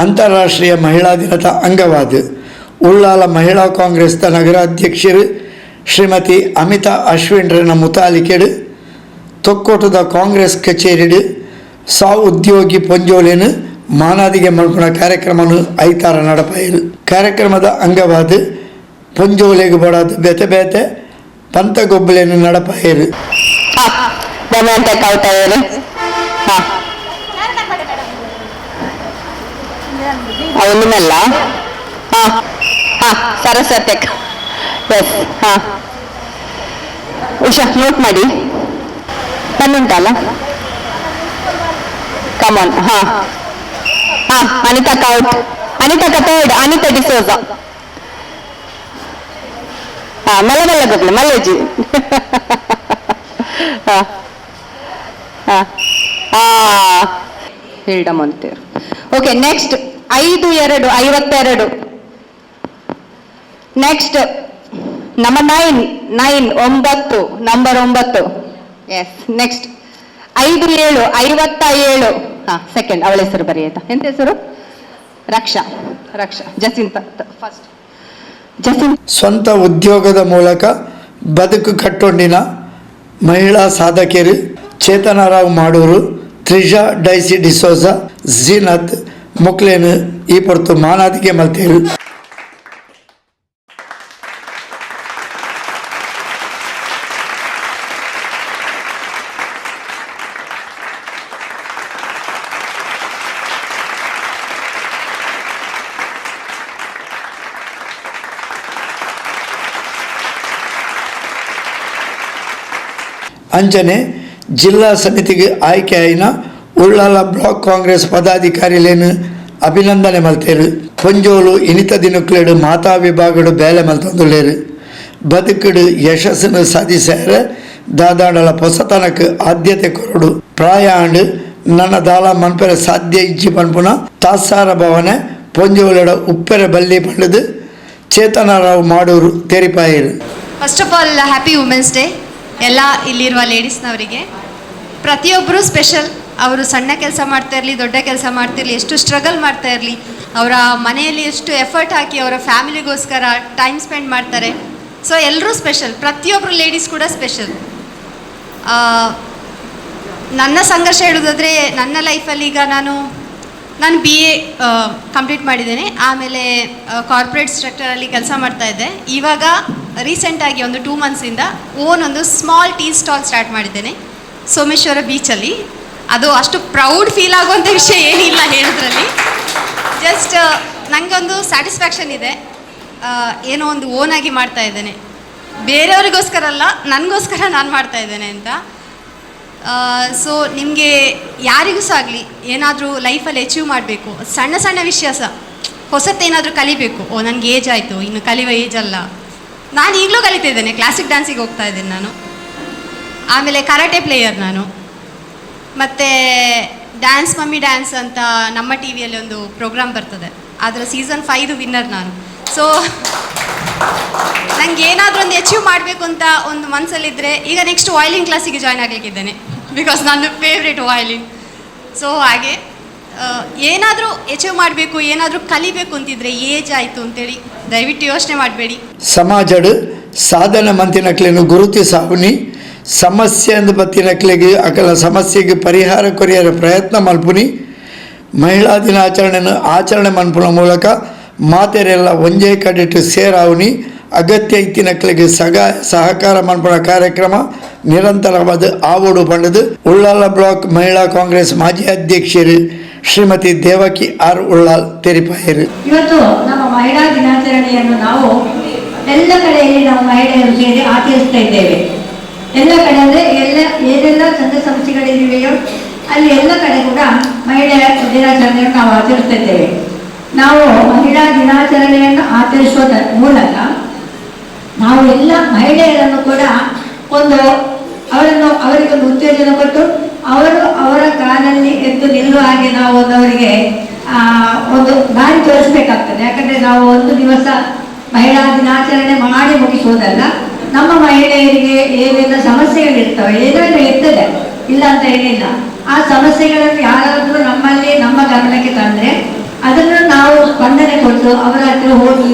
ಅಂತಾರಾಷ್ಟ್ರೀಯ ಮಹಿಳಾ ದಿನದ ಅಂಗವಾದ ಉಳ್ಳಾಲ ಮಹಿಳಾ ಕಾಂಗ್ರೆಸ್ ನಗರಾಧ್ಯಕ್ಷರು ಶ್ರೀಮತಿ ಅಮಿತಾ ಅಶ್ವಿನ್ರನ ಮುತಾಲಿಕೆಡು ತೊಕ್ಕೋಟದ ಕಾಂಗ್ರೆಸ್ ಕಚೇರಿಡು ಉದ್ಯೋಗಿ ಪೊಂಜೋಲೆನು ಮಾನಾದಿಗೆ ಮಲ್ಪುನ ಕಾರ್ಯಕ್ರಮನು ಐತಾರ ನಡಪಾಯಿರು. ಕಾರ್ಯಕ್ರಮದ ಅಂಗವಾದ ಪೊಂಜೋಲೆಗೆ ಬಡಾದ ಬೆತೆ ಬೆತೆ ಪಂತಗೊಬ್ಬಲೇನು ನಡಪಾಯಿರು. ಸರಸ್ವತಿ ಉಷಾ ನೋಟ್ ಮಾಡಿ ಬಂದುಂಟಲ್ಲ. ಕಮಾನ್. ಅನಿತಾ ಕೌಟ್, ಅನಿತಾ ಕಥೋಡ್, ಅನಿತಾ ಡಿಸೋಜ. ಮಲ್ಲ ಮಲ್ಲ ಗೊತ್ತಲ್ಲ ಮಲ್ಲಜಿ. ಹಿಲ್ಡಮಂತೇರು. Okay, next 5-2-52. Next number 9 number 9. Yes, next 5-7-57. Second ಅವಳ ಹೆಸರು ಬರೀ ಆಯ್ತಾ. ಎಂತ ಹೆಸರು? ರಕ್ಷಾ. ಜಸಿಂತ ಫಸ್ಟ್. ಸ್ವಂತ ಉದ್ಯೋಗದ ಮೂಲಕ ಬದುಕು ಕಟ್ಟೊಂಡಿನ ಮಹಿಳಾ ಸಾಧಕಿಯರು ಚೇತನರಾವ್ ಮಾಡೂರು, ತ್ರಿಜಾ ಡೈಸಿ ಡಿಸೋಜ, ಝೀನತ್ ಮುಕ್ಲೇನು ಈ ಪೊರ್ತು ಮಾನಾದಿಗೆ ಮಲ್ತೇರು. ಅಂಚನೆ ಜಿಲ್ಲಾ ಸಮಿತಿಗೆ ಆಯ್ಕೆಯಾಯಿನ ಉಳ್ಳಾಲ ಬ್ಲಾಕ್ ಕಾಂಗ್ರೆಸ್ ಪದಾಧಿಕಾರಿಲೇನು ಅಭಿನಂದನೆ ಮಲ್ತೇರು. ಪೊಂಜೋಲು ಇನಿತ ದಿನಕ್ಲೇಡು ಮಾತಾ ವಿಭಾಗಡು ಬೇಲೆ ಮಲ್ತೊಂದುಳ್ಳೇರು. ಬದುಕಡು ಯಶಸ್ಸನ್ನು ಸಾಧಿಸ್ಯಾರ ದಾದಾಂಡಲ ಹೊಸತನಕ್ಕೆ ಆದ್ಯತೆ ಕೊರಡು ಪ್ರಾಯಾಂಡ್ ನನ್ನ ದಾಲ ಮನ್ಪೆರ ಸಾಧ್ಯ ಇಜ್ಜಿ ಪನ್ಪುನ ತಾಸಾರ ಭವನೆ ಪೊಂಜೋಲಡ ಉಪ್ಪೆರ ಬಲ್ಲಿ ಪಂಡದು ಚೇತನರಾವ್ ಮಾಡೂರು ತೆರಿಪಾಯಿರು. First of all happy women's day ಎಲ್ಲ ಇಲ್ಲಿರುವ ಲೇಡೀಸ್ನವರಿಗೆ. ಪ್ರತಿಯೊಬ್ಬರು ಸ್ಪೆಷಲ್. ಅವರು ಸಣ್ಣ ಕೆಲಸ ಮಾಡ್ತಾ ಇರಲಿ, ದೊಡ್ಡ ಕೆಲಸ ಮಾಡ್ತಿರಲಿ, ಎಷ್ಟು ಸ್ಟ್ರಗಲ್ ಮಾಡ್ತಾ ಇರಲಿ, ಅವರ ಮನೆಯಲ್ಲಿ ಎಷ್ಟು ಎಫರ್ಟ್ ಹಾಕಿ ಅವರ ಫ್ಯಾಮಿಲಿಗೋಸ್ಕರ ಟೈಮ್ ಸ್ಪೆಂಡ್ ಮಾಡ್ತಾರೆ. ಸೊ ಎಲ್ಲರೂ ಸ್ಪೆಷಲ್, ಪ್ರತಿಯೊಬ್ಬರು ಲೇಡೀಸ್ ಕೂಡ ಸ್ಪೆಷಲ್. ನನ್ನ ಸಂಘರ್ಷ ಹೇಳೋದಾದರೆ, ನನ್ನ ಲೈಫಲ್ಲಿ ಈಗ ನಾನು BA ಕಂಪ್ಲೀಟ್ ಮಾಡಿದ್ದೇನೆ. ಆಮೇಲೆ ಕಾರ್ಪೊರೇಟ್ ಸ್ಟ್ರಕ್ಚರಲ್ಲಿ ಕೆಲಸ ಮಾಡ್ತಾಯಿದ್ದೆ. ಇವಾಗ ರೀಸೆಂಟಾಗಿ ಒಂದು 2 ಮಂತ್ಸಿಂದ ಒಂದು ಸ್ಮಾಲ್ ಟೀ ಸ್ಟಾಲ್ ಸ್ಟಾರ್ಟ್ ಮಾಡಿದ್ದೇನೆ ಸೋಮೇಶ್ವರ ಬೀಚಲ್ಲಿ. ಅದು ಅಷ್ಟು ಪ್ರೌಡ್ ಫೀಲ್ ಆಗುವಂಥ ವಿಷಯ ಏನಿಲ್ಲ ಹೇಳೋದ್ರಲ್ಲಿ. ಜಸ್ಟ್ ನನಗೊಂದು ಸ್ಯಾಟಿಸ್ಫ್ಯಾಕ್ಷನ್ ಇದೆ, ಏನೋ ಒಂದು ಓನಾಗಿ ಮಾಡ್ತಾ ಇದ್ದೇನೆ. ಬೇರೆಯವ್ರಿಗೋಸ್ಕರ ಅಲ್ಲ, ನನಗೋಸ್ಕರ ನಾನು ಮಾಡ್ತಾ ಇದ್ದೇನೆ ಅಂತ. ಸೊ ನಿಮಗೆ ಯಾರಿಗೂ ಸಹ ಆಗಲಿ, ಏನಾದರೂ ಲೈಫಲ್ಲಿ ಅಚೀವ್ ಮಾಡಬೇಕು, ಸಣ್ಣ ಸಣ್ಣ ವಿಷಯ ಸಹ ಹೊಸತ್ತೇನಾದರೂ ಕಲಿಬೇಕು. ನನಗೆ ಏಜ್ ಆಯಿತು, ಇನ್ನು ಕಲಿಯುವ ಏಜ್ ಅಲ್ಲ. ನಾನು ಈಗಲೂ ಕಲಿತಾ ಇದ್ದೇನೆ, ಕ್ಲಾಸಿಕ್ ಡ್ಯಾನ್ಸಿಗೆ ಹೋಗ್ತಾ ಇದ್ದೇನೆ ನಾನು. ಆಮೇಲೆ ಕರಾಟೆ ಪ್ಲೇಯರ್ ನಾನು. ಮತ್ತು ಡ್ಯಾನ್ಸ್ ಮಮ್ಮಿ ಡ್ಯಾನ್ಸ್ ಅಂತ ನಮ್ಮ ಟಿ ವಿಯಲ್ಲಿ ಒಂದು ಪ್ರೋಗ್ರಾಮ್ ಬರ್ತದೆ, ಅದರ ಸೀಸನ್ 5 ವಿನ್ನರ್ ನಾನು. ಸೊ ನನಗೆ ಏನಾದರೂ ಒಂದು ಅಚೀವ್ ಮಾಡಬೇಕು ಅಂತ ಒಂದು ಮನಸ್ಸಲ್ಲಿದ್ದರೆ, ಈಗ ನೆಕ್ಸ್ಟ್ ವಯಲಿನ್ ಕ್ಲಾಸಿಗೆ ಜಾಯ್ನ್ ಆಗಲಿಕ್ಕಿದ್ದೇನೆ, ಬಿಕಾಸ್ ನನ್ನ ಫೇವ್ರೇಟ್ ವಯಲಿನ್. ಸೊ ಹಾಗೆ ಏನಾದರೂ ಅಚೀವ್ ಮಾಡಬೇಕು, ಏನಾದರೂ ಕಲಿಬೇಕು ಅಂತಿದ್ರೆ ಏಜ್ ಆಯಿತು ಅಂತೇಳಿ ದಯವಿಟ್ಟು ಯೋಚನೆ ಮಾಡಬೇಡಿ. ಸಮಾಜಡು ಸಾಧನ ಮಂತಿನಕ್ಲೇನು ಗುರುತಿಸಾವುನಿ ಸಮಸ್ಯೆ ಅಂದು ಬತ್ತಿನಕ್ಲೆಗೆ ಅಕಲ ಸಮಸ್ಯೆಗೆ ಪರಿಹಾರ ಕೊರಿಯರ ಪ್ರಯತ್ನ ಮಲ್ಪುನಿ. ಮಹಿಳಾ ದಿನಾಚರಣೆಯನ್ನು ಆಚರಣೆ ಮನ್ಪುನ ಮೂಲಕ ಮಾತೆರೆಲ್ಲ ಒಂಜೇ ಕಡೆಟ್ಟು ಸೇರಾವುನಿ. ಅಗತ್ಯ ಇತ್ತಿನಕ್ಲೆಗೆ ಸಹಕಾರ ಮನ್ಪುನ ಕಾರ್ಯಕ್ರಮ ನಿರಂತರವಾದ ಆವೋಡು ಪಂಡದು ಉಳ್ಳಾಲ ಬ್ಲಾಕ್ ಮಹಿಳಾ ಕಾಂಗ್ರೆಸ್ ಮಾಜಿ ಅಧ್ಯಕ್ಷರು ಶ್ರೀಮತಿ ದೇವಕಿ ಆರ್ ಉಳ್ಳಾಲ್ ತೆರಿಪಾಯರು. ಇವತ್ತು ನಮ್ಮ ಮಹಿಳಾ ದಿನಾಚರಣೆಯನ್ನು ನಾವು ಎಲ್ಲ ಕಡೆಯಲ್ಲಿ ನಾವು ಮಹಿಳೆಯರು ಸೇರಿ ಆಚರಿಸ್ತಾ ಇದ್ದೇವೆ. ಎಲ್ಲ ಕಡೆ ಅಂದರೆ ಏನೆಲ್ಲ ಸಂಘ ಸಂಸ್ಥೆಗಳಿವೆಯೋ ಅಲ್ಲಿ ಎಲ್ಲ ಕಡೆ ಕೂಡ ಮಹಿಳೆಯರ ದಿನಾಚರಣೆಯನ್ನು ನಾವು ಆಚರಿಸ್ತಾ ಇದ್ದೇವೆ. ನಾವು ಮಹಿಳಾ ದಿನಾಚರಣೆಯನ್ನು ಆಚರಿಸುವ ಮೂಲಕ ನಾವು ಎಲ್ಲ ಮಹಿಳೆಯರನ್ನು ಕೂಡ ಅವರಿಗೊಂದು ಉತ್ತೇಜನ ಕೊಟ್ಟು ಅವರು ಅವರ ಕಾಲಲ್ಲಿ ಎದ್ದು ನಿಲ್ಲುವ ಹಾಗೆ ನಾವು ಅವರಿಗೆ ಒಂದು ದಾರಿ ತೋರಿಸಬೇಕಾಗ್ತದೆ. ಯಾಕಂದರೆ ನಾವು ಒಂದು ದಿವಸ ಮಹಿಳಾ ದಿನಾಚರಣೆ ಮಾಡಿ ಮುಗಿಸುವುದಲ್ಲ, ನಮ್ಮ ಮಹಿಳೆಯರಿಗೆ ಏನೆಲ್ಲ ಸಮಸ್ಯೆಗಳಿರ್ತವೆ, ಏನೆಲ್ಲ ಇರ್ತದೆ, ಇಲ್ಲ ಅಂತ ಏನಿಲ್ಲ. ಆ ಸಮಸ್ಯೆಗಳನ್ನು ಯಾರಾದರೂ ನಮ್ಮ ಗಮನಕ್ಕೆ ತಂದರೆ ಅದನ್ನು ಕೂತು ಅವರ ಹತ್ರ ಹೋಗಿ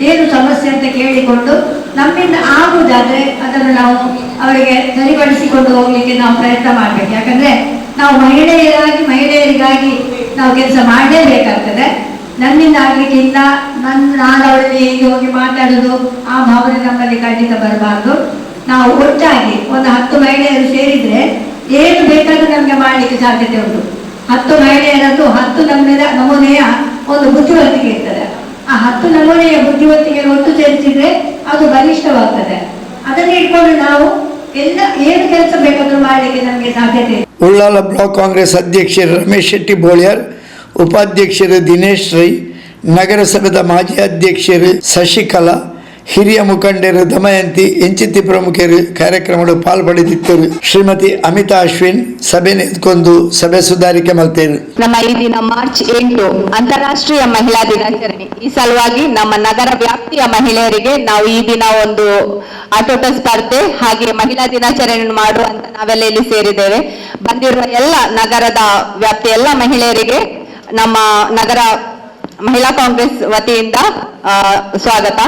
ಏನು ಸಮಸ್ಯೆ ಅಂತ ಕೇಳಿಕೊಂಡು ನಮ್ಮಿಂದ ಆಗುವುದಾದ್ರೆ ಅದನ್ನು ನಾವು ಅವರಿಗೆ ಸರಿಪಡಿಸಿಕೊಂಡು ಹೋಗ್ಲಿಕ್ಕೆ ನಾವು ಪ್ರಯತ್ನ ಮಾಡಬೇಕು. ಯಾಕಂದ್ರೆ ನಾವು ಮಹಿಳೆಯರಿಗಾಗಿ ನಾವು ಕೆಲಸ ಮಾಡಲೇಬೇಕಾಗ್ತದೆ. ನನ್ನಿಂದ ಆಗ್ಲಿಕ್ಕಿಲ್ಲ, ನಾನು ಅವರಿಗೆ ಹೀಗೆ ಹೋಗಿ ಮಾತಾಡೋದು ಆ ಭಾವನೆ ನಮ್ಮಲ್ಲಿ ಖಂಡಿತ ಬರಬಾರ್ದು. ನಾವು ಒಟ್ಟಾಗಿ ಒಂದು 10 ಮಹಿಳೆಯರು ಸೇರಿದ್ರೆ ಏನು ಬೇಕಾದ್ರೂ ನಮಗೆ ಮಾಡಲಿಕ್ಕೆ ಸಾಧ್ಯತೆ ಉಂಟು. 10 ಮಹಿಳೆಯರದ್ದು 10 ನಮೂನೆಯ ಒಂದು ಬುದ್ಧಿವಂತಿಕೆ ಇರ್ತದೆ. ಆ 10 ನಮೂನೆಯ ಬುದ್ಧಿವಂತಿಕೆ ಒಟ್ಟು ಸೇರಿಸಿದ್ರೆ ಅದು ಬಲಿಷ್ಠವಾಗ್ತದೆ. ಅದನ್ನು ಇಟ್ಕೊಂಡು ನಾವು ಏನು ಕೆಲಸ ಬೇಕಾದ್ರೂ ಮಾಡಲಿಕ್ಕೆ ನಮಗೆ ಸಾಧ್ಯತೆ ಇದೆ. ಉಳ್ಳಾಲ ಬ್ಲಾಕ್ ಕಾಂಗ್ರೆಸ್ ಅಧ್ಯಕ್ಷರು ರಮೇಶ್ ಶೆಟ್ಟಿ ಬೋಳಿಯಾರ್, ಉಪಾಧ್ಯಕ್ಷರು ದಿನೇಶ್ ರೈ, ನಗರಸಭೆದ ಮಾಜಿ ಅಧ್ಯಕ್ಷರು ಶಶಿಕಲಾ, ಹಿರಿಯ ಮುಖಂಡರು ದಮಯಂತಿ, ಎಂಚಿತಿ ಪ್ರಮುಖರು ಕಾರ್ಯಕ್ರಮಗಳು ಪಾಲ್ಪಡೆದಿದ್ದರು. ಶ್ರೀಮತಿ ಅಮಿತಾ ಅಶ್ವಿನ್ ಸಭೆ ಎತ್ಕೊಂಡು ಸಭೆ ಸುಧಾರಿಕೆ ಮಾಡ್ತೇನೆ. ನಮ್ಮ ಈ ದಿನ ಮಾರ್ಚ್ 8 ಅಂತಾರಾಷ್ಟ್ರೀಯ ಮಹಿಳಾ ದಿನಾಚರಣೆ. ಈ ಸಲುವಾಗಿ ನಮ್ಮ ನಗರ ವ್ಯಾಪ್ತಿಯ ಮಹಿಳೆಯರಿಗೆ ನಾವು ಈ ದಿನ ಒಂದು ಆಟೋಟ ಸ್ಪರ್ಧೆ ಹಾಗೆ ಮಹಿಳಾ ದಿನಾಚರಣೆ ಮಾಡುವಂತ ನಾವೆಲ್ಲ ಇಲ್ಲಿ ಸೇರಿದ್ದೇವೆ. ಬಂದಿರುವ ಎಲ್ಲ ನಗರದ ವ್ಯಾಪ್ತಿಯ ಎಲ್ಲ ಮಹಿಳೆಯರಿಗೆ ನಮ್ಮ ನಗರ ಮಹಿಳಾ ಕಾಂಗ್ರೆಸ್ ವತಿಯಿಂದ ಸ್ವಾಗತ.